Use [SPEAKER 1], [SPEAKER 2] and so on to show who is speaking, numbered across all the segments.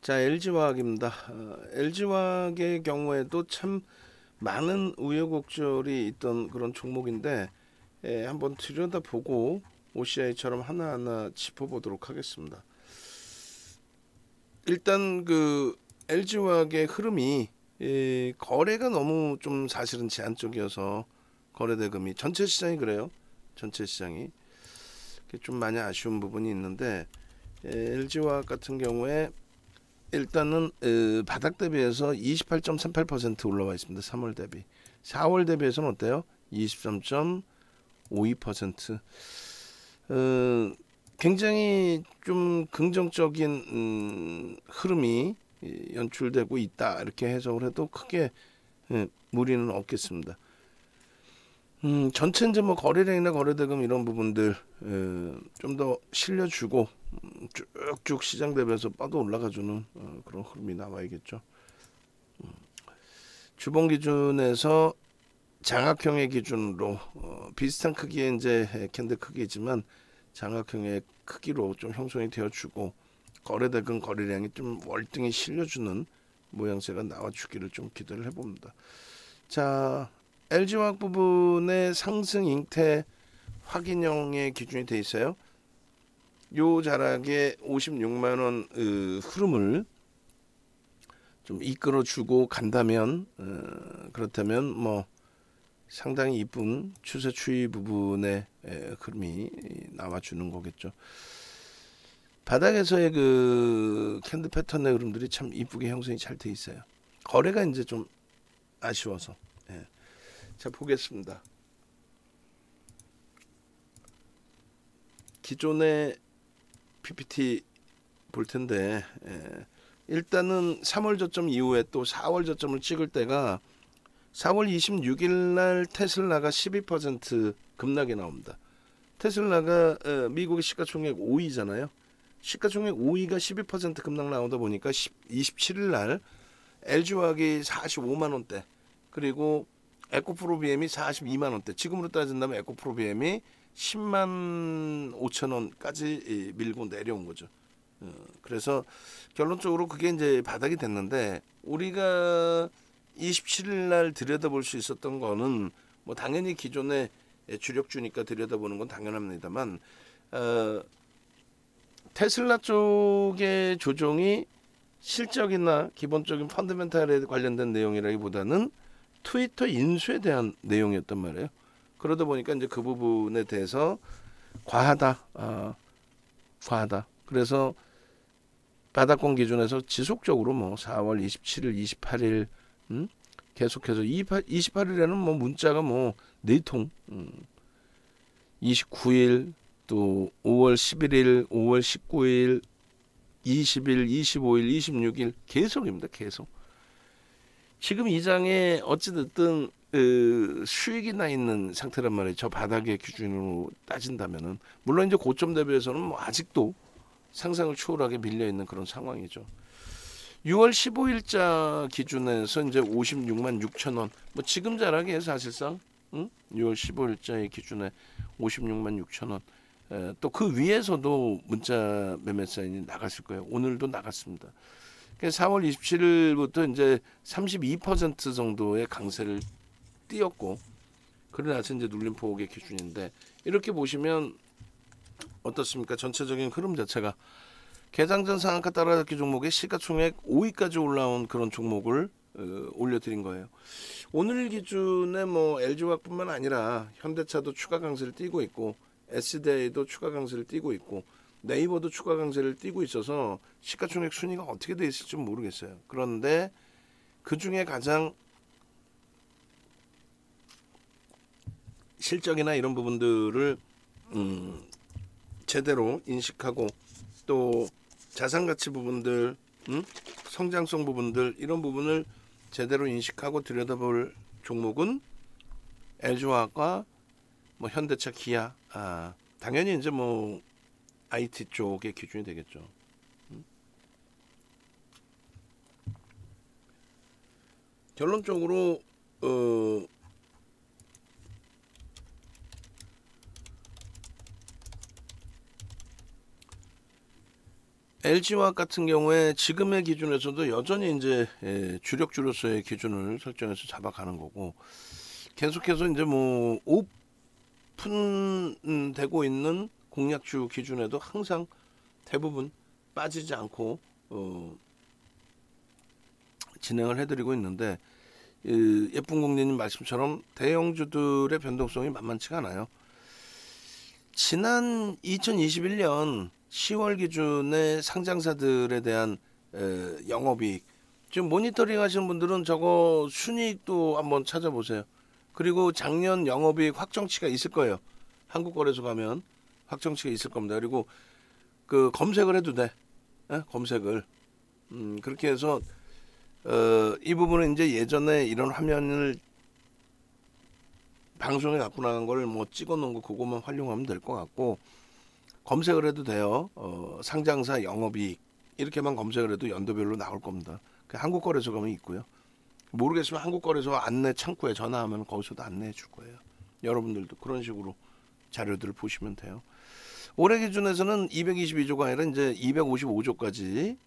[SPEAKER 1] 자, LG화학입니다. LG화학의 경우에도 참 많은 우여곡절이 있던 그런 종목인데 한번 들여다보고 OCI처럼 하나하나 짚어보도록 하겠습니다. 일단 그 LG화학의 흐름이 거래가 너무 좀 사실은 제한적이어서 거래대금이 전체 시장이 그래요. 전체 시장이 좀 많이 아쉬운 부분이 있는데 LG화학 같은 경우에 일단은 바닥 대비해서 28.38% 올라와 있습니다. 3월 대비. 4월 대비해서는 어때요? 23.52%. 굉장히 좀 긍정적인 흐름이 연출되고 있다. 이렇게 해석을 해도 크게 무리는 없겠습니다. 전체 이제 뭐 거래량이나 거래대금 이런 부분들 좀 더 실려주고 쭉쭉 시장 대비해서 뻗어 올라가주는 그런 흐름이 나와야겠죠. 주봉 기준에서 장악형의 기준으로 비슷한 크기의 이제 캔들 크기지만 장악형의 크기로 좀 형성이 되어주고 거래대금 거래량이 좀 월등히 실려주는 모양새가 나와주기를 좀 기대를 해봅니다. 자, LG화학 부분의 상승 잉태 확인형의 기준이 돼 있어요. 요 자락의 56만 원 흐름을 좀 이끌어주고 간다면 그렇다면 뭐 상당히 이쁜 추세 추이 부분의 흐름이 나와주는 거겠죠. 바닥에서의 그 캔들 패턴의 흐름들이 참 이쁘게 형성이 잘 돼 있어요. 거래가 이제 좀 아쉬워서. 자, 보겠습니다. 기존의 PPT 볼 텐데 일단은 3월 저점 이후에 또 4월 저점을 찍을 때가 4월 26일 날 테슬라가 12% 급락이 나옵니다. 테슬라가 미국의 시가총액 5위잖아요. 시가총액 5위가 12% 급락 나오다 보니까 27일 날 LG화학이 45만 원대 그리고 에코프로비엠이 42만 원대. 지금으로 따진다면 에코프로비엠이 10만 5천 원까지 밀고 내려온 거죠. 그래서 결론적으로 그게 이제 바닥이 됐는데 우리가 27일 날 들여다볼 수 있었던 거는 뭐 당연히 기존의 주력주니까 들여다보는 건 당연합니다만 테슬라 쪽의 조정이 실적이나 기본적인 펀더멘탈에 관련된 내용이라기보다는 트위터 인수에 대한 내용이었단 말이에요. 그러다 보니까 이제 그 부분에 대해서 과하다. 그래서 바닥권 기준에서 지속적으로 뭐 4월 27일, 28일 계속해서 28일에는 뭐 문자가 뭐 4통 29일 또 5월 11일, 5월 19일, 20일, 25일, 26일 계속입니다. 계속. 지금 이 장에 어찌됐든 수익이 나 있는 상태란 말이에요. 저 바닥의 기준으로 따진다면은 물론 이제 고점 대비해서는 뭐 아직도 상상을 초월하게 밀려 있는 그런 상황이죠. 6월 15일자 기준에서 이제 56만 6천 원. 뭐 지금 자락이에요, 사실상. 6월 15일자의 기준에 56만 6천 원. 또 그 위에서도 문자 매매 사인이 나갔을 거예요. 오늘도 나갔습니다. 4월 27일부터 이제 32% 정도의 강세를 띄었고 그러나서 이제 눌림폭의 기준인데 이렇게 보시면 어떻습니까? 전체적인 흐름 자체가 개장전 상한가 따라잡기 종목의 시가총액 5위까지 올라온 그런 종목을 올려드린 거예요. 오늘 기준에 뭐 LG화학뿐만 아니라 현대차도 추가 강세를 띄고 있고 SDI도 추가 강세를 띄고 있고 네이버도 추가 강세를 띄고 있어서 시가총액 순위가 어떻게 돼 있을지 모르겠어요. 그런데 그 중에 가장 실적이나 이런 부분들을 제대로 인식하고 또 자산가치 부분들, 성장성 부분들 이런 부분을 제대로 인식하고 들여다볼 종목은 LG화학과 뭐 현대차, 기아, 당연히 이제 뭐 IT 쪽의 기준이 되겠죠. 결론적으로 LG화학 같은 경우에 지금의 기준에서도 여전히 이제 주력주로서의 기준을 설정해서 잡아가는 거고, 계속해서 이제 뭐 오픈되고 있는 공략주 기준에도 항상 대부분 빠지지 않고 진행을 해드리고 있는데, 예쁜 공리님 말씀처럼 대형주들의 변동성이 만만치가 않아요. 지난 2021년 10월 기준의 상장사들에 대한 영업이익, 지금 모니터링 하시는 분들은 저거 순이익도 한번 찾아보세요. 그리고 작년 영업이익 확정치가 있을 거예요. 한국거래소 가면 확정치가 있을 겁니다. 그리고 그 검색을 해도 돼. 검색을. 그렇게 해서 이 부분은 이제 예전에 이런 화면을 방송에 갖고 나간 걸 뭐 찍어 놓은 거 그것만 활용하면 될 것 같고, 검색을 해도 돼요. 상장사 영업이익 이렇게만 검색을 해도 연도별로 나올 겁니다. 한국거래소 가면 있고요. 모르겠으면 한국거래소 안내 창구에 전화하면 거기서도 안내해 줄 거예요. 여러분들도 그런 식으로 자료들을 보시면 돼요. 올해 기준에서는 222조가 아니라 이제 255조까지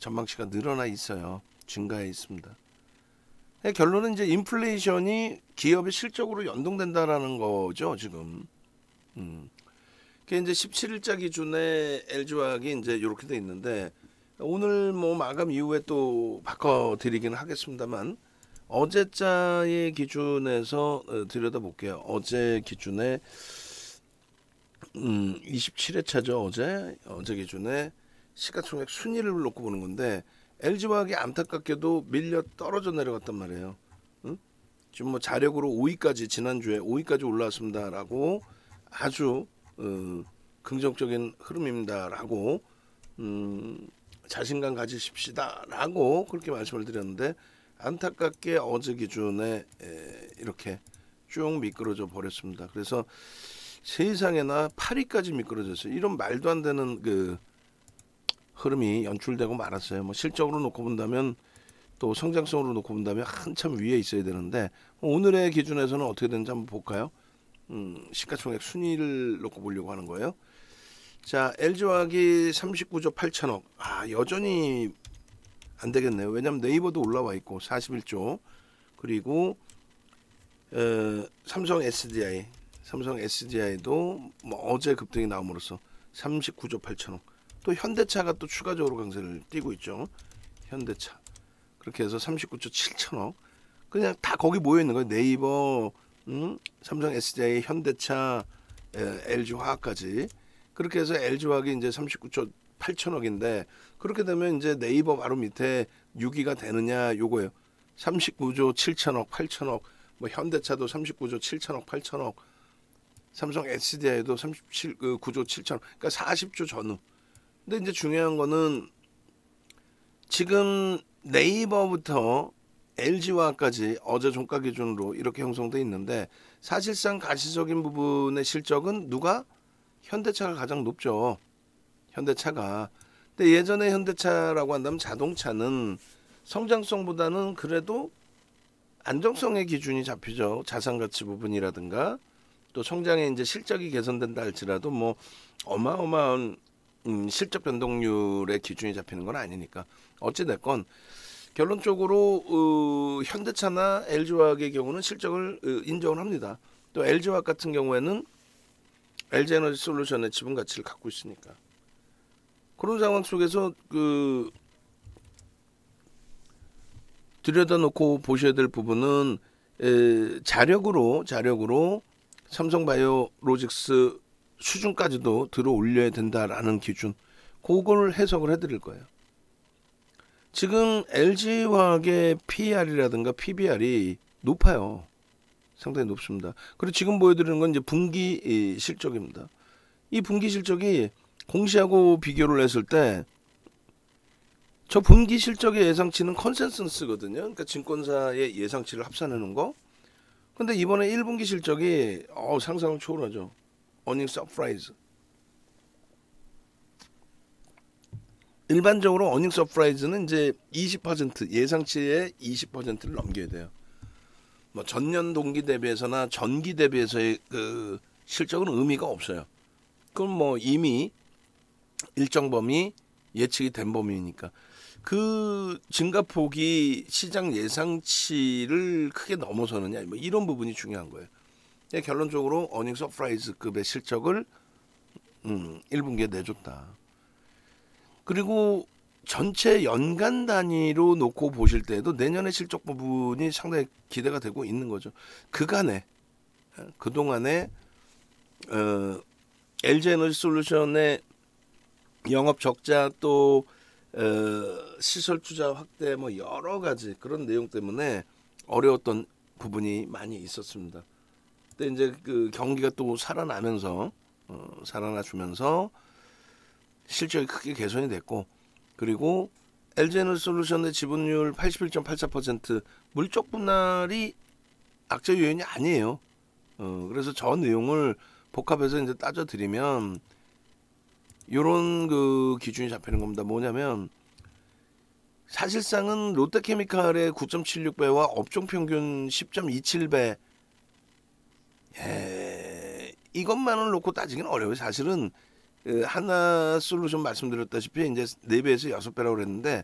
[SPEAKER 1] 전망치가 늘어나 있어요. 증가해 있습니다. 결론은 이제 인플레이션이 기업의 실적으로 연동된다라는 거죠, 지금. 그게 이제 17일자 기준에 LG화학이 이제 이렇게 돼 있는데, 오늘 뭐 마감 이후에 또 바꿔드리기는 하겠습니다만, 어제자의 기준에서 들여다볼게요. 어제 기준에 27회차죠. 어제 기준에 시가총액 순위를 놓고 보는 건데, LG화학이 안타깝게도 밀려 떨어져 내려갔단 말이에요. 지금 뭐 자력으로 5위까지, 지난주에 5위까지 올라왔습니다라고 아주 긍정적인 흐름입니다라고 자신감 가지십시다라고 그렇게 말씀을 드렸는데, 안타깝게 어제 기준에 이렇게 쭉 미끄러져 버렸습니다. 그래서 세상에나 8위까지 미끄러졌어요. 이런 말도 안 되는 그 흐름이 연출되고 말았어요. 뭐 실적으로 놓고 본다면, 또 성장성으로 놓고 본다면 한참 위에 있어야 되는데, 오늘의 기준에서는 어떻게 되는지 한번 볼까요? 시가총액 순위를 놓고 보려고 하는 거예요. 자, LG화학이 39조 8천억. 여전히 안 되겠네요. 왜냐면 네이버도 올라와 있고 41조. 그리고 삼성 SDI도 뭐 어제 급등이 나옴으로써 39조 8천억. 또 현대차가 또 추가적으로 강세를 띄고 있죠. 현대차. 그렇게 해서 39조 7천억. 그냥 다 거기 모여 있는 거예요. 네이버, 삼성 SDI, 현대차, LG화학까지. 그렇게 해서 LG화학이 이제 39조 8천억인데, 그렇게 되면 이제 네이버 바로 밑에 6위가 되느냐 요거예요. 39조 7천억, 8천억. 뭐 현대차도 39조 7천억, 8천억. 삼성 SDI도 39조 7천억. 그러니까 40조 전후. 근데 이제 중요한 거는 지금 네이버부터 LG화학까지 어제 종가 기준으로 이렇게 형성돼 있는데, 사실상 가시적인 부분의 실적은 누가? 현대차가 가장 높죠. 현대차가. 근데 예전에 현대차라고 한다면 자동차는 성장성보다는 그래도 안정성의 기준이 잡히죠. 자산가치 부분이라든가, 또 성장의 이제 실적이 개선된다 할지라도 뭐 어마어마한 실적 변동률의 기준이 잡히는 건 아니니까. 어찌됐건 결론적으로 현대차나 LG화학의 경우는 실적을 인정을 합니다. 또 LG화학 같은 경우에는 LG에너지솔루션의 지분 가치를 갖고 있으니까. 그런 상황 속에서 들여다놓고 보셔야 될 부분은 자력으로 삼성바이오로직스 수준까지도 들어 올려야 된다라는 기준, 그걸 해석을 해드릴 거예요. 지금 LG화학의 PER이라든가 PBR이 높아요. 상당히 높습니다. 그리고 지금 보여드리는 건 이제 분기 실적입니다. 이 분기 실적이 공시하고 비교를 했을 때, 저 분기 실적의 예상치는 컨센서스거든요. 그러니까 증권사의 예상치를 합산해 놓은 거. 근데 이번에 1분기 실적이 상상을 초월하죠. 어닝 서프라이즈. 일반적으로 어닝 서프라이즈는 이제 20% 예상치의 20%를 넘겨야 돼요. 뭐 전년 동기 대비해서나 전기 대비해서의 그 실적은 의미가 없어요. 그럼 뭐 이미 일정 범위 예측이 된 범위니까 그 증가폭이 시장 예상치를 크게 넘어서느냐 뭐 이런 부분이 중요한 거예요. 결론적으로 어닝 서프라이즈급의 실적을 1분기에 내줬다. 그리고 전체 연간 단위로 놓고 보실 때도 내년의 실적 부분이 상당히 기대가 되고 있는 거죠. 그동안에 LG에너지솔루션의 영업 적자 또 시설 투자 확대 뭐 여러 가지 그런 내용 때문에 어려웠던 부분이 많이 있었습니다. 근데 이제 그 경기가 또 살아나면서 살아나주면서 실적이 크게 개선이 됐고 그리고 LG에너지솔루션의 지분율 81.84% 물적 분할이 악재 요인이 아니에요. 그래서 저 내용을 복합해서 이제 따져드리면 이런 그 기준이 잡히는 겁니다. 뭐냐면 사실상은 롯데케미칼의 9.76배와 업종 평균 10.27배 이것만을 놓고 따지기는 어려워요. 사실은 하나솔루션 말씀드렸다시피 이제 4배에서 6배라고 그랬는데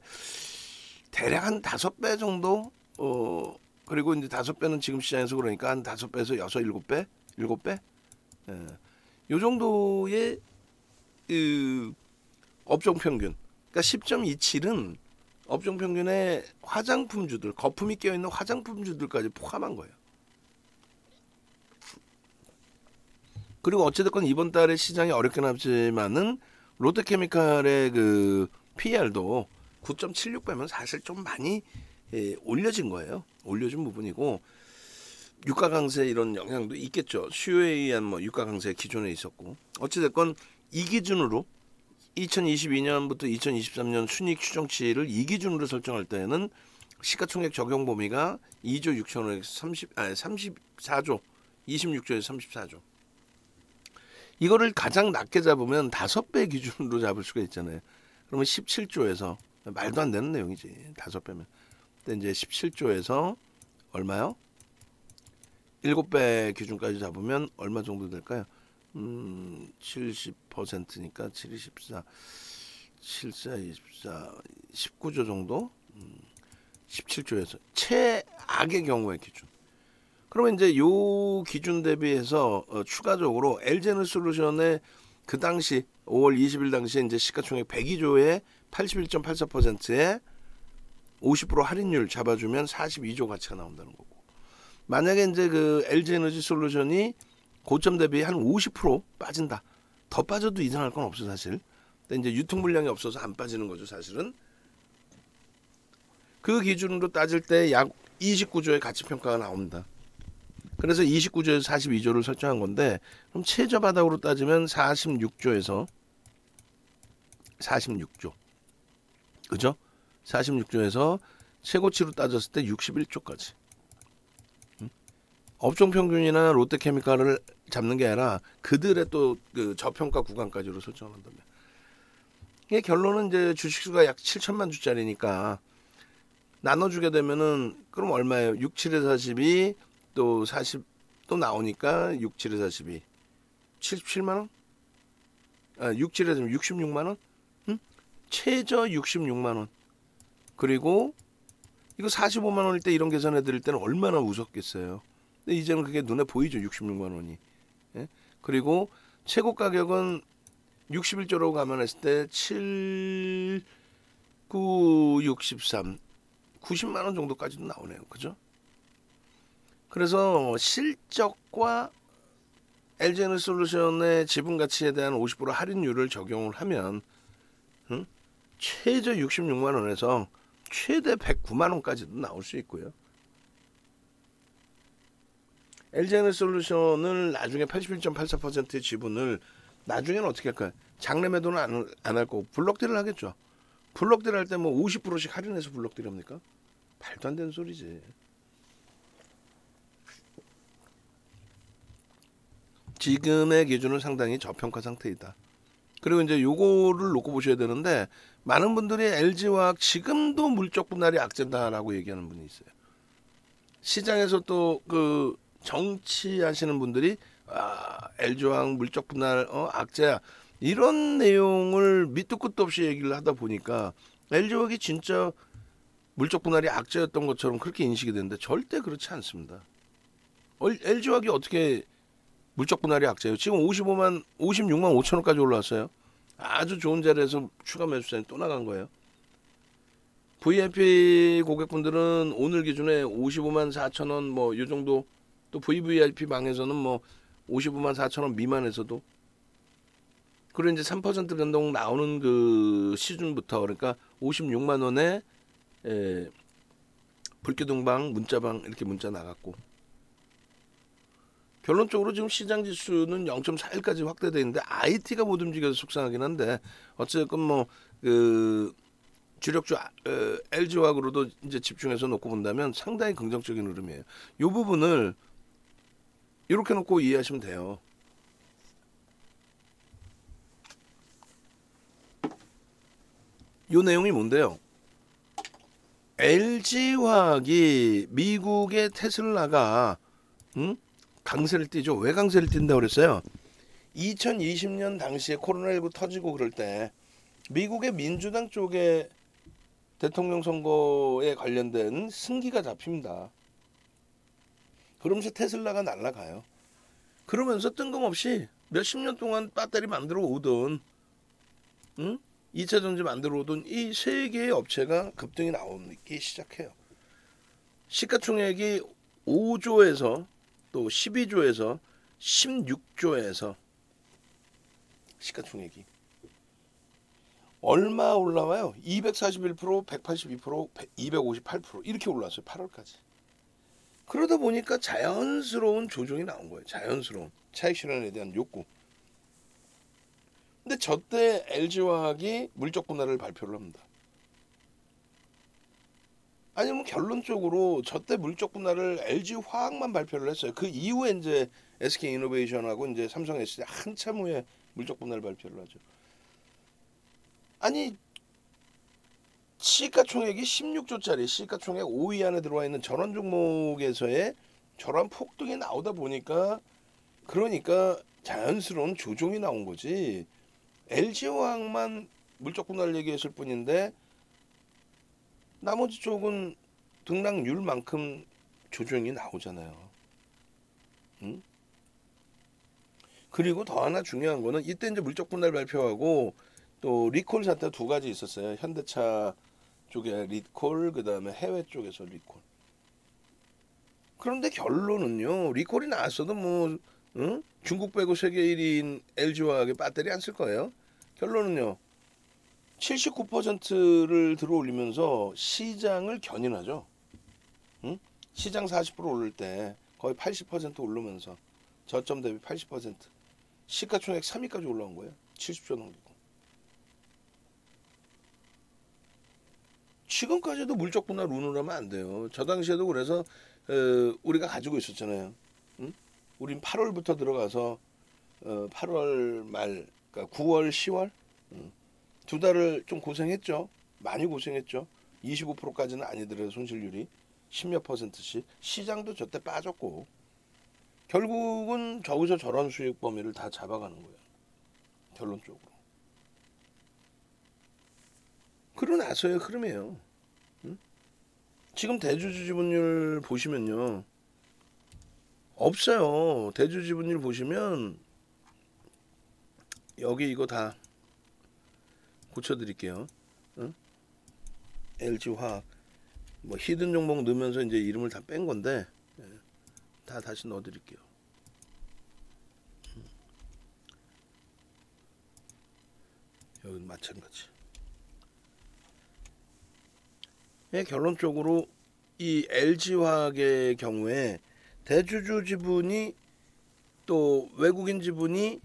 [SPEAKER 1] 대략 한 5배 정도 그리고 이제 5배는 지금 시장에서 그러니까 한 5배에서 6, 7배? 7배? 요 정도의 업종 평균. 그러니까 10.27은 업종 평균의 화장품주들, 거품이 껴있는 화장품주들까지 포함한 거예요. 그리고 어찌됐건 이번 달에 시장이 어렵긴 하지만은 롯데케미칼의 그 PER도 9.76배면 사실 좀 많이 올려진 거예요. 올려진 부분이고 유가 강세 이런 영향도 있겠죠. 수요에 의한 뭐 유가 강세 기존에 있었고 어찌됐건 이 기준으로 2022년부터 2023년 순이익 추정치를 이 기준으로 설정할 때는 시가총액 적용 범위가 2조 6천억에서 34조 26조에서 34조 이거를 가장 낮게 잡으면 5배 기준으로 잡을 수가 있잖아요. 그러면 17조에서 말도 안 되는 내용이지. 5배면. 근데 이제 17조에서 얼마요? 7배 기준까지 잡으면 얼마 정도 될까요? 70%니까 7, 24, 74, 24, 19조 정도? 17조에서 최악의 경우의 기준. 그러면 이제 요 기준 대비해서 추가적으로 LG에너지솔루션의 그 당시 5월 20일 당시에 이제 시가총액 102조에 81.84%에 50% 할인율 잡아주면 42조 가치가 나온다는 거고. 만약에 이제 그 LG에너지솔루션이 고점 대비 한 50% 빠진다. 더 빠져도 이상할 건 없어 사실. 근데 이제 유통 물량이 없어서 안 빠지는 거죠 사실은. 그 기준으로 따질 때 약 29조의 가치 평가가 나옵니다. 그래서 29조에서 42조를 설정한 건데 그럼 최저 바닥으로 따지면 46조에서 46조. 그죠? 46조에서 최고치로 따졌을 때 61조까지. 업종 평균이나 롯데케미칼을 잡는 게 아니라 그들의 또 그 저평가 구간까지로 설정한다면. 이게 결론은 이제 주식수가 약 7천만 주짜리니까 나눠주게 되면은 그럼 얼마예요? 6, 7에 42 또 40 또 나오니까 6, 7에 42 77만 원? 6, 7에 66만 원? 응? 최저 66만 원. 그리고 이거 45만 원일 때 이런 계산해 드릴 때는 얼마나 우습겠어요. 근데 이제는 그게 눈에 보이죠. 66만 원이. 예? 그리고 최고 가격은 61조로 감안했을 때 7, 9, 63 90만 원 정도까지도 나오네요. 그죠? 그래서 실적과 LG에너지솔루션의 지분 가치에 대한 50% 할인율을 적용을 하면 최저 66만 원에서 최대 109만 원까지도 나올 수 있고요. LG에너지솔루션을 나중에 81.84%의 지분을 나중에는 어떻게 할까요? 장래 매도는 안 할 거고 블록딜을 하겠죠. 블록딜 할 때 뭐 50%씩 할인해서 블록딜 합니까? 말도 안 되는 소리지. 지금의 기준은 상당히 저평가 상태이다. 그리고 이제 요거를 놓고 보셔야 되는데 많은 분들이 LG화학 지금도 물적 분할이 악재다라고 얘기하는 분이 있어요. 시장에서 또 그 정치하시는 분들이 LG화학 물적 분할 악재야. 이런 내용을 밑도 끝도 없이 얘기를 하다 보니까 LG화학이 진짜 물적 분할이 악재였던 것처럼 그렇게 인식이 되는데 절대 그렇지 않습니다. LG화학이 어떻게 물적 분할이 악재예요? 지금 56만 5천 원까지 올라왔어요. 아주 좋은 자리에서 추가 매수세는 또 나간 거예요. VIP 고객분들은 오늘 기준에 55만 4천 원 뭐 이 정도, 또 VVIP 방에서는 뭐 55만 4천 원 미만에서도, 그리고 이제 3% 변동 나오는 그 시즌부터, 그러니까 56만 원에 불기둥방 문자방 이렇게 문자 나갔고, 결론적으로 지금 시장 지수는 0.41까지 확대되어 있는데 IT가 못 움직여서 속상하긴 한데, 어쨌든 뭐 그 주력주 LG화학으로도 이제 집중해서 놓고 본다면 상당히 긍정적인 흐름이에요. 이 부분을 이렇게 놓고 이해하시면 돼요. 이 내용이 뭔데요? LG화학이 미국의 테슬라가 강세를 띠죠. 왜 강세를 띈다고 그랬어요? 2020년 당시에 코로나19 터지고 그럴 때 미국의 민주당 쪽에 대통령 선거에 관련된 승기가 잡힙니다. 그러면서 테슬라가 날아가요. 그러면서 뜬금없이 몇십 년 동안 배터리 만들어 오던 2차 전지 만들어 오던 이 세 개의 업체가 급등이 나오기 시작해요. 시가총액이 5조에서 또 12조에서 16조에서 시가총액이 얼마 올라와요? 241%, 182%, 258% 이렇게 올라왔어요. 8월까지. 그러다 보니까 자연스러운 조정이 나온 거예요. 자연스러운 차익 실현에 대한 욕구. 근데 저때 LG화학이 물적 분할을 발표를 합니다. 아니면 결론적으로 저때 물적 분할을 LG화학만 발표를 했어요. 그 이후에 이제 SK이노베이션하고 이제 삼성 SDI 한참 후에 물적 분할 발표를 하죠. 아니, 시가총액이 16조짜리 시가총액 5위 안에 들어와 있는 전원 종목에서의 저런 폭등이 나오다 보니까, 그러니까 자연스러운 조정이 나온 거지. LG화학만 물적 분할 얘기했을 뿐인데 나머지 쪽은 등락률만큼 조정이 나오잖아요. 응? 그리고 더 하나 중요한 거는 이때 이제 물적 분할 발표하고 또 리콜 사태 두 가지 있었어요. 현대차 쪽에 리콜, 그 다음에 해외 쪽에서 리콜. 그런데 결론은요, 리콜이 나왔어도 뭐 중국 빼고 세계 1위인 LG화학의 배터리 안 쓸 거예요. 결론은요, 79%를 들어올리면서 시장을 견인하죠. 시장 40% 오를 때 거의 80% 오르면서 저점 대비 80%, 시가총액 3위까지 올라온 거예요. 70조 넘기고. 지금까지도 물적 분할 운을 하면 안 돼요. 저 당시에도 그래서 우리가 가지고 있었잖아요. 우린 8월부터 들어가서 8월 말, 그러니까 9월, 10월 두 달을 좀 고생했죠. 많이 고생했죠. 25%까지는 아니더라도 손실률이 10몇 %씩. 시장도 저때 빠졌고 결국은 저기서 저런 수익 범위를 다 잡아가는 거예요. 결론적으로. 그러나서의 흐름이에요. 지금 대주주 지분율 보시면요, 없어요. 대주주 지분율 보시면 여기 이거 다 고쳐드릴게요. LG화학 뭐 히든 종목 넣으면서 이제 이름을 다 뺀 건데 다 다시 넣어드릴게요. 여기 마찬가지. 결론적으로 이 LG화학의 경우에 대주주 지분이 또 외국인 지분이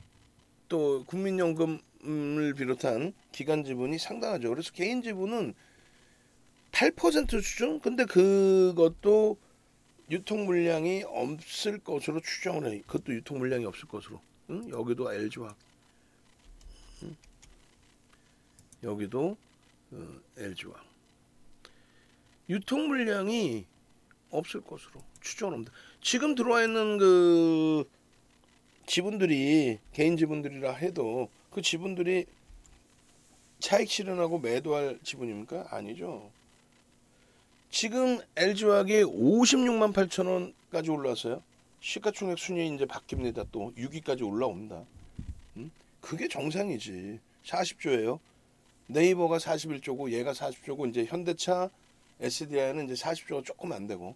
[SPEAKER 1] 또 국민연금을 비롯한 기관 지분이 상당하죠. 그래서 개인 지분은 8% 수준? 근데 그것도 유통 물량이 없을 것으로 추정을 해. 그것도 유통 물량이 없을 것으로. 여기도 LG화학. 여기도 LG화학. 유통 물량이 없을 것으로 추정합니다. 지금 들어와 있는 그 지분들이 개인 지분들이라 해도 그 지분들이 차익 실현하고 매도할 지분입니까? 아니죠. 지금 LG화학이 56만 8천 원까지 올라왔어요. 시가총액 순위 이제 바뀝니다. 또 6위까지 올라옵니다. 그게 정상이지. 40조예요. 네이버가 41조고 얘가 40조고 이제 현대차 SDI는 이제 40조가 조금 안 되고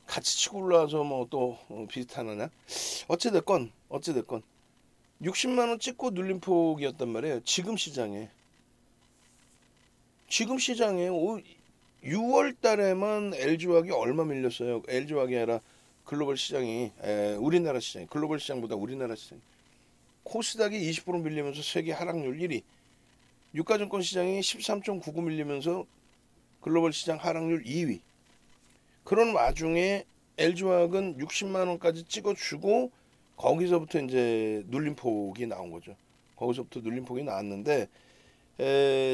[SPEAKER 1] 같이 치고 올라와서 뭐 또 비슷하느냐? 어찌됐건 60만 원 찍고 눌림폭이었단 말이에요. 지금 시장에 6월 달에만 LG화학이 얼마 밀렸어요. LG화학이 아니라 글로벌 시장이 우리나라 시장이 글로벌 시장보다 우리나라 시장 코스닥이 20% 밀리면서 세계 하락률 1위, 유가증권 시장이 13.99 밀리면서 글로벌 시장 하락률 2위. 그런 와중에 LG화학은 60만 원까지 찍어주고 거기서부터 이제 눌림폭이 나온 거죠. 거기서부터 눌림폭이 나왔는데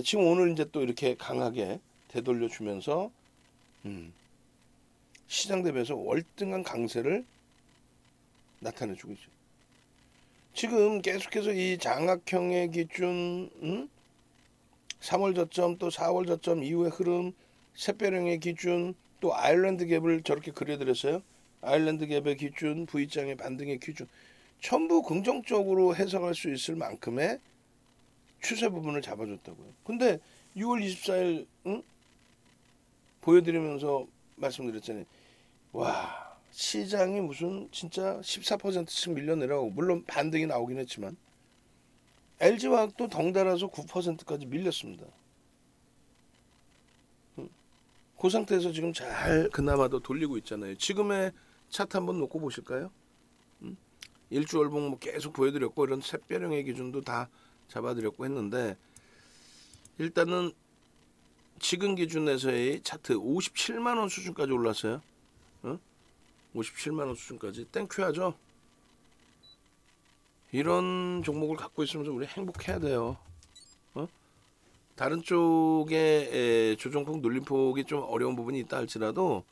[SPEAKER 1] 지금 오늘 이제 또 이렇게 강하게 되돌려 주면서 시장 대비해서 월등한 강세를 나타내주고 있죠. 지금 계속해서 이 장악형의 기준, 3월 저점 또 4월 저점 이후의 흐름, 샛별형의 기준, 또 아일랜드 갭을 저렇게 그려드렸어요. 아일랜드 갭의 기준, V장의 반등의 기준, 전부 긍정적으로 해석할 수 있을 만큼의 추세 부분을 잡아줬다고요. 근데 6월 24일 보여드리면서 말씀드렸잖아요. 와, 시장이 무슨 진짜 14%씩 밀려 내려가고, 물론 반등이 나오긴 했지만 LG화학도 덩달아서 9%까지 밀렸습니다. 그 상태에서 지금 잘 그나마도 돌리고 있잖아요. 지금의 차트 한번 놓고 보실까요? 일주월봉 뭐 계속 보여드렸고 이런 샛별형의 기준도 다 잡아드렸고 했는데, 일단은 지금 기준에서의 차트 57만 원 수준까지 올랐어요. 57만 원 수준까지 땡큐하죠. 이런 종목을 갖고 있으면서 우리 행복해야 돼요. 다른 쪽에 조정폭 눌림폭이 좀 어려운 부분이 있다 할지라도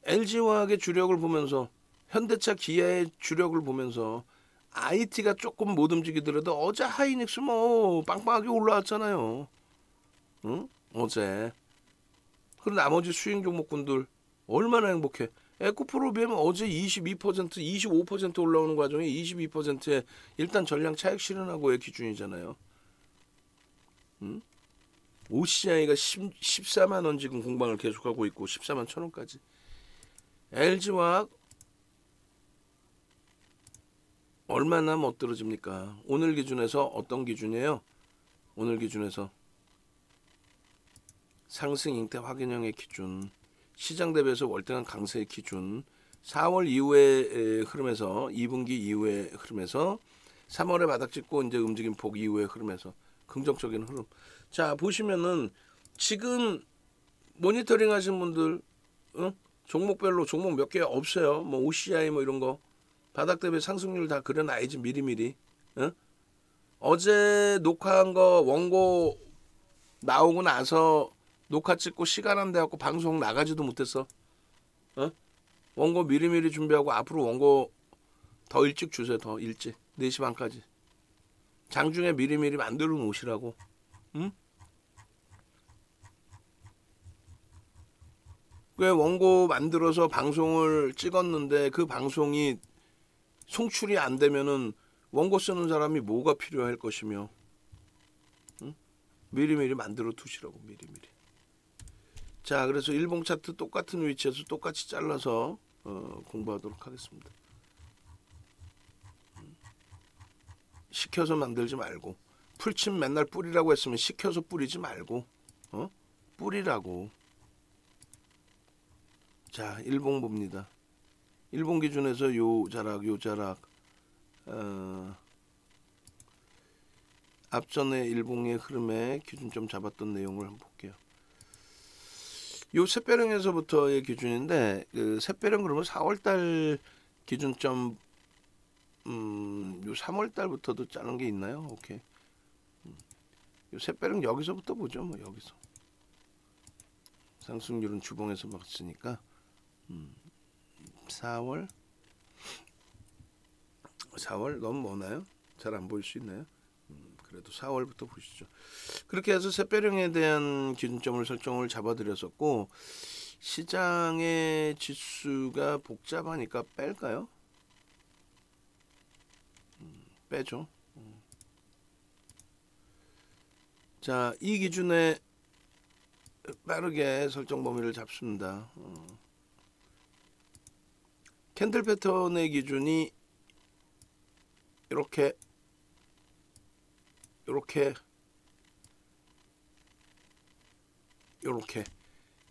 [SPEAKER 1] LG화학의 주력을 보면서, 현대차 기아의 주력을 보면서 IT가 조금 못 움직이더라도 어제 하이닉스 뭐 빵빵하게 올라왔잖아요. 어제. 그리고 나머지 수익 종목군들 얼마나 행복해. 에코프로 비하면 어제 22%, 25% 올라오는 과정에 22%에 일단 전량 차익 실현하고의 기준이잖아요. OCI가 14만 원 지금 공방을 계속하고 있고 14만 1,000원까지. LG화학 얼마나 못 떨어집니까? 오늘 기준에서 어떤 기준이에요? 오늘 기준에서 상승 잉태 확인형의 기준, 시장 대비해서 월등한 강세의 기준, 4월 이후의 흐름에서 2분기 이후의 흐름에서 3월에 바닥 찍고 이제 움직임 폭 이후의 흐름에서 긍정적인 흐름. 자, 보시면은 지금 모니터링 하신 분들 종목별로 종목 몇 개 없어요. 뭐 OCI 뭐 이런 거 바닥 대비 상승률 다 그려놔야지 미리미리. 어제 녹화한 거 원고 나오고 나서 녹화 찍고 시간 안 돼갖고 방송 나가지도 못했어. 원고 미리미리 준비하고 앞으로 원고 더 일찍 주세요. 더 일찍 4시 반까지. 장중에 미리미리 만들어 놓으시라고. 왜 원고 만들어서 방송을 찍었는데 그 방송이 송출이 안 되면은 원고 쓰는 사람이 뭐가 필요할 것이며, 미리미리 만들어 두시라고. 미리미리. 자, 그래서 일봉 차트 똑같은 위치에서 똑같이 잘라서 공부하도록 하겠습니다. 시켜서 만들지 말고, 풀침 맨날 뿌리라고 했으면 시켜서 뿌리지 말고 뿌리라고. 자, 일봉 봅니다. 일본 기준에서 요 자락 앞전에 일봉의 흐름에 기준점 잡았던 내용을 한번 볼게요. 요 샛별형에서부터의 기준인데, 그 샛별형 그러면 4월달 기준점, 요 3월달부터도 짜는 게 있나요? 오케이. 요 샛별형 여기서부터 보죠. 뭐 여기서 상승률은 주봉에서 봤으니까 4월 4월 너무 머나요? 잘 안 보일 수 있나요? 그래도 4월부터 보시죠. 그렇게 해서 샛별형에 대한 기준점을 설정을 잡아드렸었고, 시장의 지수가 복잡하니까 뺄까요? 빼죠. 자, 이 기준에 빠르게 설정 범위를 잡습니다. 캔들 패턴의 기준이 이렇게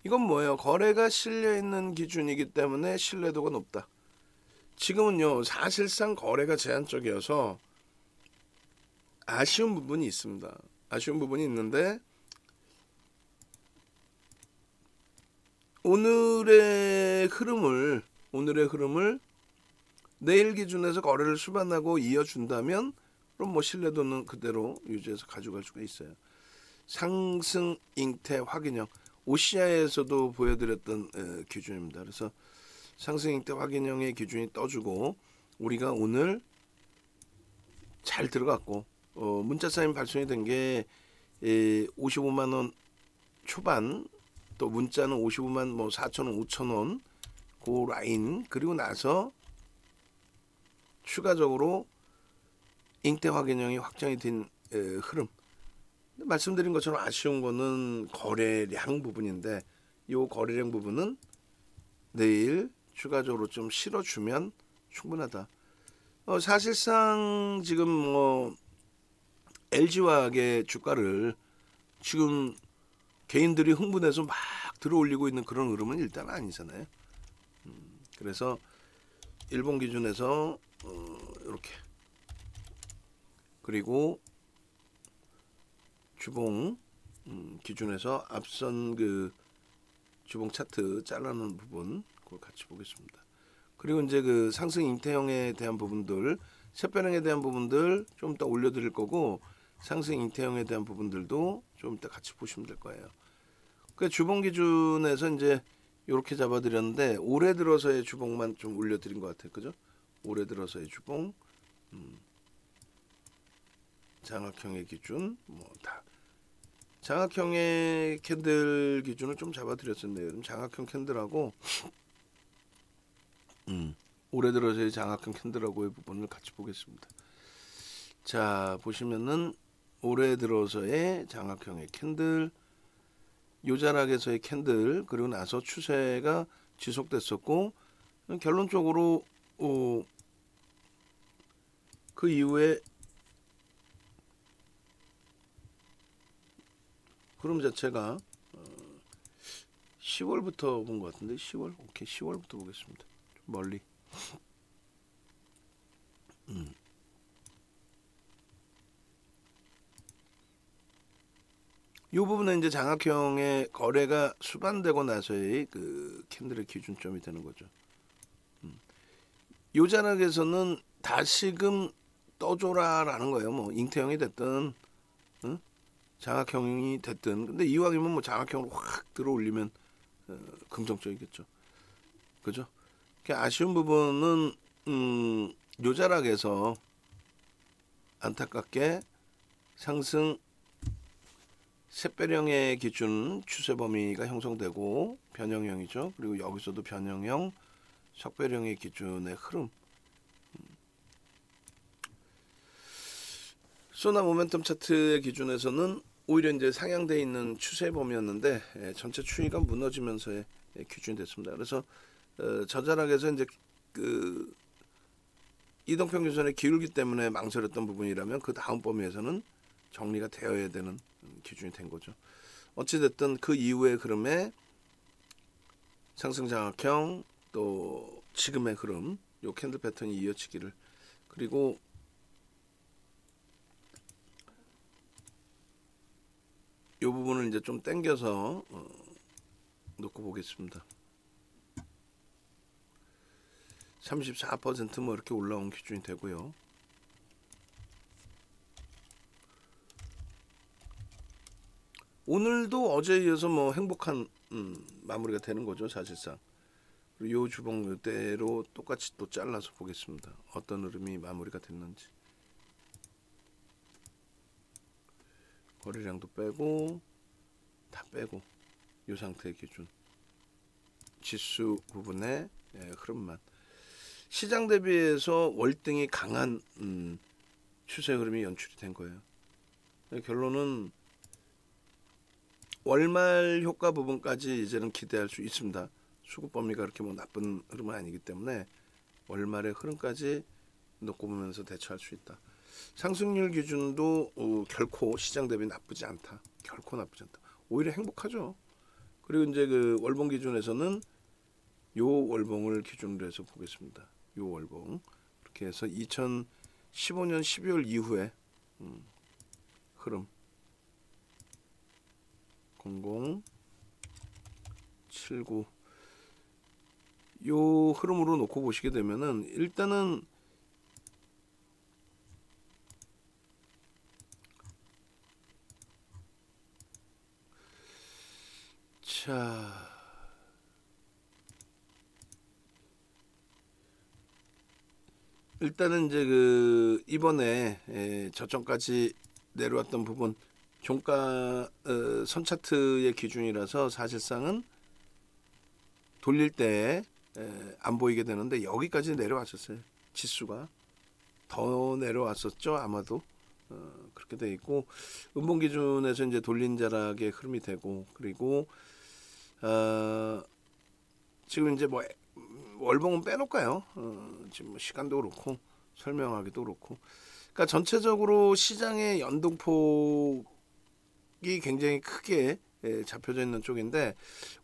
[SPEAKER 1] 이건 뭐예요? 거래가 실려 있는 기준이기 때문에 신뢰도가 높다. 지금은요, 사실상 거래가 제한적이어서 아쉬운 부분이 있습니다. 아쉬운 부분이 있는데, 오늘의 흐름을 내일 기준에서 거래를 수반하고 이어준다면 그럼 뭐 신뢰도는 그대로 유지해서 가져갈 수가 있어요. 상승 잉태 확인형 OCI에서도 보여드렸던 기준입니다. 그래서 상승 잉태 확인형의 기준이 떠주고 우리가 오늘 잘 들어갔고 문자 사인 발송이 된 게 55만 원 초반, 또 문자는 55만 뭐 4천 원, 5천 원 그 라인, 그리고 나서 추가적으로 잉태 확인형이 확정이 된 흐름. 말씀드린 것처럼 아쉬운 거는 거래량 부분인데, 이 거래량 부분은 내일 추가적으로 좀 실어주면 충분하다. 사실상 지금 뭐 LG화학의 주가를 지금 개인들이 흥분해서 막 들어올리고 있는 그런 흐름은 일단 아니잖아요. 그래서 일본 기준에서 이렇게, 그리고 주봉 기준에서 앞선 그 주봉 차트 잘라놓은 부분 그걸 같이 보겠습니다. 그리고 이제 그 상승 잉태형에 대한 부분들, 샛별형에 대한 부분들 좀 이따 올려드릴 거고, 상승 잉태형에 대한 부분들도 좀 이따 같이 보시면 될 거예요. 그 주봉 기준에서 이제 이렇게 잡아드렸는데, 올해 들어서의 주봉만 좀 올려드린 것 같아요, 그죠? 올해 들어서의 주봉, 장악형의 기준, 뭐 다 장악형의 캔들 기준을 좀 잡아드렸었네요. 장악형 캔들하고 올해 들어서의 장악형 캔들하고의 부분을 같이 보겠습니다. 자, 보시면은 올해 들어서의 장악형의 캔들, 요자락에서의 캔들, 그리고 나서 추세가 지속됐었고, 결론적으로 그 이후에 흐름 자체가 10월부터 본 것 같은데, 10월? 오케이, 10월부터 보겠습니다. 좀 멀리. 이 부분은 이제 장악형의 거래가 수반되고 나서의 그 캔들의 기준점이 되는 거죠. 요 자락에서는 다시금 떠줘라라는 거예요. 뭐 잉태형이 됐든 장악형이 됐든. 근데 이왕이면 뭐 장악형으로 확 들어올리면 긍정적이겠죠. 그죠? 아쉬운 부분은 요 자락에서 안타깝게 상승 샛별형의 기준 추세 범위가 형성되고, 변형형이죠. 그리고 여기서도 변형형, 석별형의 기준의 흐름. 소나 모멘텀 차트의 기준에서는 오히려 이제 상향되어 있는 추세 범위였는데 전체 추이가 무너지면서의 기준이 됐습니다. 그래서 저자락에서 이제 그 이동평균선의 기울기 때문에 망설였던 부분이라면 그 다음 범위에서는 정리가 되어야 되는 기준이 된 거죠. 어찌됐든 그 이후의 흐름에 상승 장악형, 또 지금의 흐름, 요 캔들 패턴이 이어지기를, 그리고 이 부분을 이제 좀 당겨서 놓고 보겠습니다. 34% 이렇게 올라온 기준이 되고요. 오늘도 어제에 이어서 뭐 행복한 마무리가 되는 거죠, 사실상. 요 주봉 요대로 똑같이 또 잘라서 보겠습니다. 어떤 흐름이 마무리가 됐는지. 거래량도 빼고 다 빼고 요 상태의 기준. 지수 부분의 흐름만. 시장 대비해서 월등히 강한 추세 흐름이 연출이 된 거예요. 결론은 월말 효과 부분까지 이제는 기대할 수 있습니다. 수급 범위가 그렇게 뭐 나쁜 흐름은 아니기 때문에 월말의 흐름까지 놓고 보면서 대처할 수 있다. 상승률 기준도 결코 시장 대비 나쁘지 않다. 결코 나쁘지 않다. 오히려 행복하죠. 그리고 이제 그 월봉 기준에서는 요 월봉을 기준으로 해서 보겠습니다. 요 월봉 이렇게 해서 2015년 12월 이후에 흐름 0079 요 흐름으로 놓고 보시게 되면은 일단은 자 일단은 이제 그 이번에 저점까지 내려왔던 부분 종가 선 차트의 기준이라서 사실상은 돌릴 때 안 보이게 되는데 여기까지 내려왔었어요. 지수가 더 내려왔었죠. 아마도 그렇게 돼 있고 음봉 기준에서 이제 돌린 자락의 흐름이 되고 그리고 지금 이제 뭐 월봉은 빼놓을까요? 지금 뭐 시간도 그렇고 설명하기도 그렇고 그러니까 전체적으로 시장의 연동폭이 굉장히 크게 잡혀져 있는 쪽인데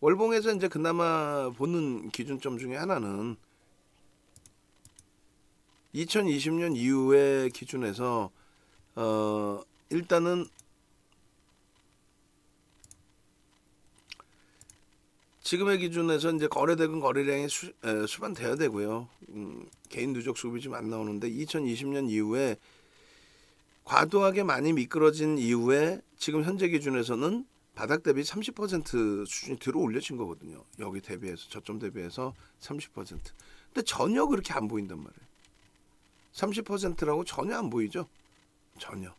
[SPEAKER 1] 월봉에서 이제 그나마 보는 기준점 중에 하나는 2020년 이후의 기준에서 일단은 지금의 기준에서 이제 거래대금 거래량이 수반돼야 되고요. 개인 누적 수급이 좀 안 나오는데 2020년 이후에 과도하게 많이 미끄러진 이후에 지금 현재 기준에서는 바닥 대비 30% 수준이 들어 올려진 거거든요. 여기 대비해서 저점 대비해서 30%. 근데 전혀 그렇게 안 보인단 말이에요. 30%라고 전혀 안 보이죠? 전혀.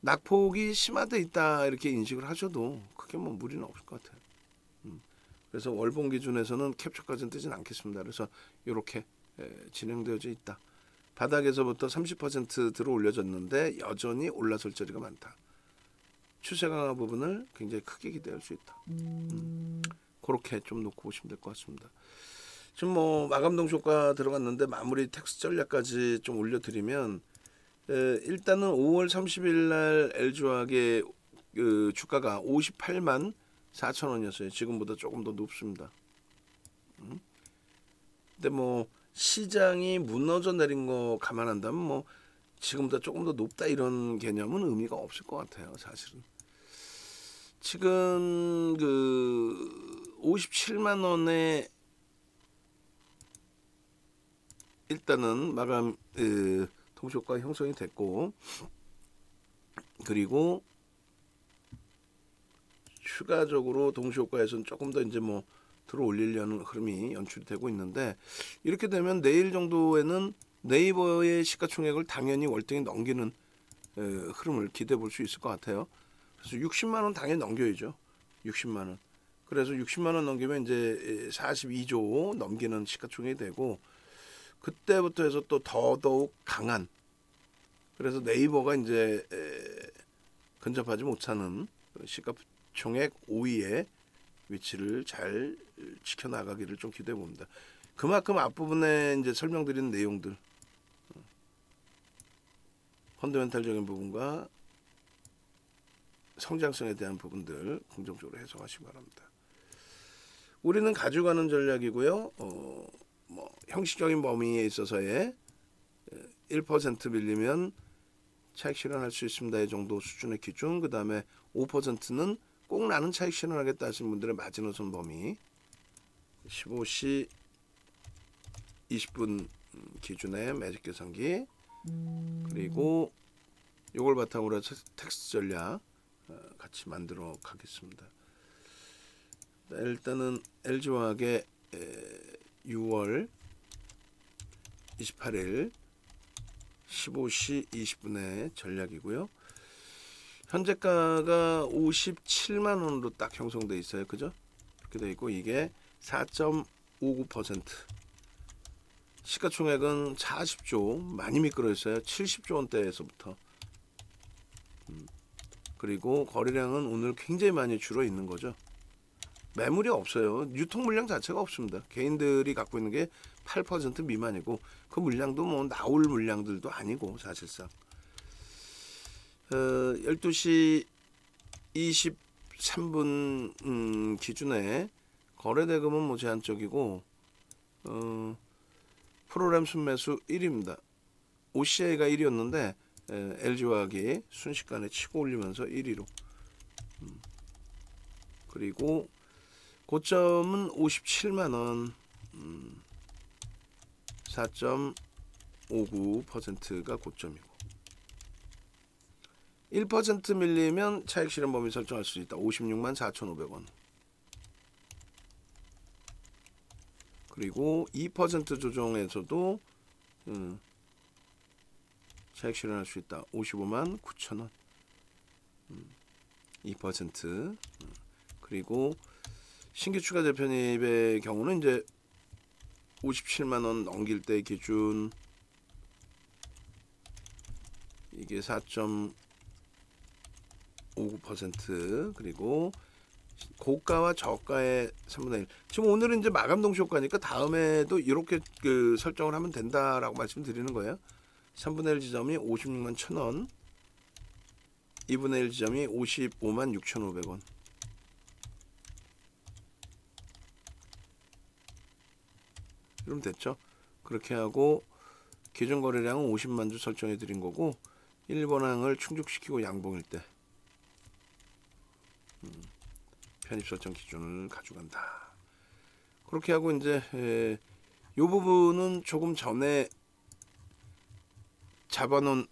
[SPEAKER 1] 낙폭이 심화돼 있다 이렇게 인식을 하셔도 크게 뭐 무리는 없을 것 같아요. 그래서 월봉 기준에서는 캡처까지는 뜨진 않겠습니다. 그래서 이렇게 진행되어져 있다. 바닥에서부터 30% 들어 올려졌는데 여전히 올라설 자리가 많다. 추세 강화 부분을 굉장히 크게 기대할 수 있다. 그렇게 좀 놓고 보시면 될 것 같습니다. 지금 뭐 마감동 효과 들어갔는데 마무리 텍스 전략까지 좀 올려드리면 일단은 5월 30일 날 LG화학의 그 주가가 58만 4천 원이었어요. 지금보다 조금 더 높습니다. 근데 뭐 시장이 무너져 내린 거 감안한다면 뭐 지금보다 조금 더 높다 이런 개념은 의미가 없을 것 같아요. 사실은. 지금 그 57만 원에 일단은 마감 동시효과 형성이 됐고 그리고 추가적으로 동시효과에서는 조금 더 이제 뭐 들어 올리려는 흐름이 연출이 되고 있는데 이렇게 되면 내일 정도에는 네이버의 시가총액을 당연히 월등히 넘기는 흐름을 기대해 볼 수 있을 것 같아요. 그래서 60만 원 당연히 넘겨야죠. 60만 원. 그래서 60만 원 넘기면 이제 42조 넘기는 시가총액이 되고 그때부터 해서 또 더더욱 강한 그래서 네이버가 이제 근접하지 못하는 시가총액 5위의 위치를 잘 지켜나가기를 좀 기대해 봅니다. 그만큼 앞부분에 이제 설명드린 내용들 펀더멘탈적인 부분과 성장성에 대한 부분들 긍정적으로 해석하시기 바랍니다. 우리는 가져가는 전략이고요. 뭐 형식적인 범위에 있어서의 1% 밀리면 차익 실현할 수 있습니다의 정도 수준의 기준, 그 다음에 5%는 꼭 나는 차익 실현하겠다 하시는 분들의 마지노선 범위 15시 20분 기준의 매직 계산기 그리고 이걸 바탕으로 해서 텍스트 전략 같이 만들어 가겠습니다. 일단은 LG화학의 6월 28일 15시 20분의 전략이고요. 현재가가 57만원으로 딱 형성돼 있어요. 그죠? 이렇게 돼 있고 이게 4.59%, 시가총액은 40조, 많이 미끄러 있어요. 70조 원대에서부터. 그리고 거래량은 오늘 굉장히 많이 줄어 있는 거죠. 매물이 없어요. 유통 물량 자체가 없습니다. 개인들이 갖고 있는 게 8% 미만이고 그 물량도 뭐 나올 물량들도 아니고 사실상 12시 23분 기준에 거래대금은 뭐 제한적이고 프로그램 순매수 1위입니다. OCI가 1위였는데 LG화학이 순식간에 치고 올리면서 1위로 그리고 고점은 57만원 4.59%가 고점이고 1% 밀리면 차익 실현 범위 설정할 수 있다. 56만 4,500원. 그리고 2% 조정에서도 차익 실현할 수 있다. 55만 9천원. 2%. 그리고 신규 추가 재편입의 경우는 이제 57만원 넘길 때 기준 이게 4.59%. 그리고 고가와 저가의 3분의 1. 지금 오늘은 이제 마감 동시 효과니까 다음에도 이렇게 그 설정을 하면 된다라고 말씀드리는 거예요. 3분의 1 지점이 56만 1,000원, 2분의 1 지점이 55만 6,500원. 그럼 됐죠? 그렇게 하고 기준 거래량은 50만 주 설정해 드린 거고 1번항을 충족시키고 양봉일 때 편입 설정 기준을 가져간다. 그렇게 하고 이제 이 부분은 조금 전에 잡아놓은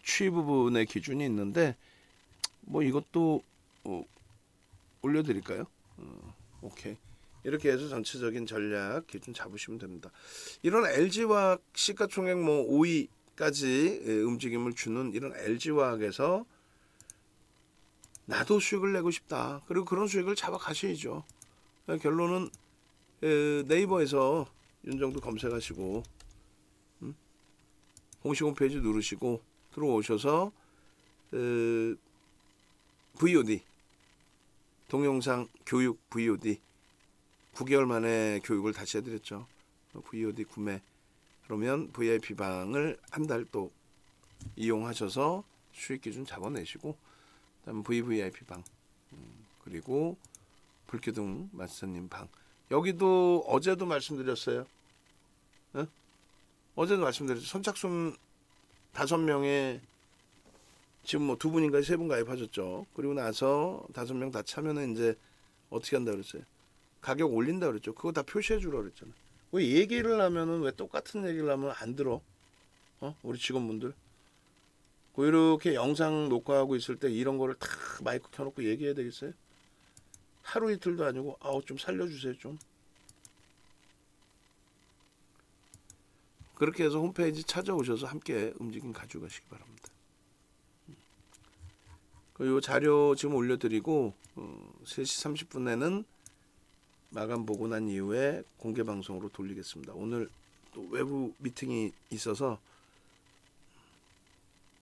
[SPEAKER 1] 추이 부분의 기준이 있는데 뭐 이것도 올려드릴까요? 오케이. 이렇게 해서 전체적인 전략 기준 잡으시면 됩니다. 이런 LG화학 시가총액 뭐 5위까지 움직임을 주는 이런 LG화학에서 나도 수익을 내고 싶다. 그리고 그런 수익을 잡아 가셔야죠. 결론은 네이버에서 윤정도 검색하시고 공식 홈페이지 누르시고 들어오셔서 VOD 동영상 교육 VOD 9개월 만에 교육을 다시 해드렸죠. VOD 구매 그러면 VIP 방을 한 달 또 이용하셔서 수익 기준 잡아내시고 그다음 VVIP 방 그리고 불기둥 마스터님 방 여기도 어제도 말씀드렸어요. 어제도 말씀드렸죠. 선착순 5명에 지금 뭐 2분인가 3분 가입하셨죠. 그리고 나서 5명 다 차면은 이제 어떻게 한다 그랬어요? 가격 올린다 그랬죠. 그거 다 표시해 주라 그랬잖아요. 왜 얘기를 하면은 왜 똑같은 얘기를 하면 안 들어? 우리 직원분들. 이렇게 영상 녹화하고 있을 때 이런 거를 다 마이크 켜놓고 얘기해야 되겠어요? 하루 이틀도 아니고 좀 살려주세요 좀. 그렇게 해서 홈페이지 찾아오셔서 함께 움직임 가져가시기 바랍니다. 이 자료 지금 올려드리고 3시 30분에는 마감 보고 난 이후에 공개 방송으로 돌리겠습니다. 오늘 또 외부 미팅이 있어서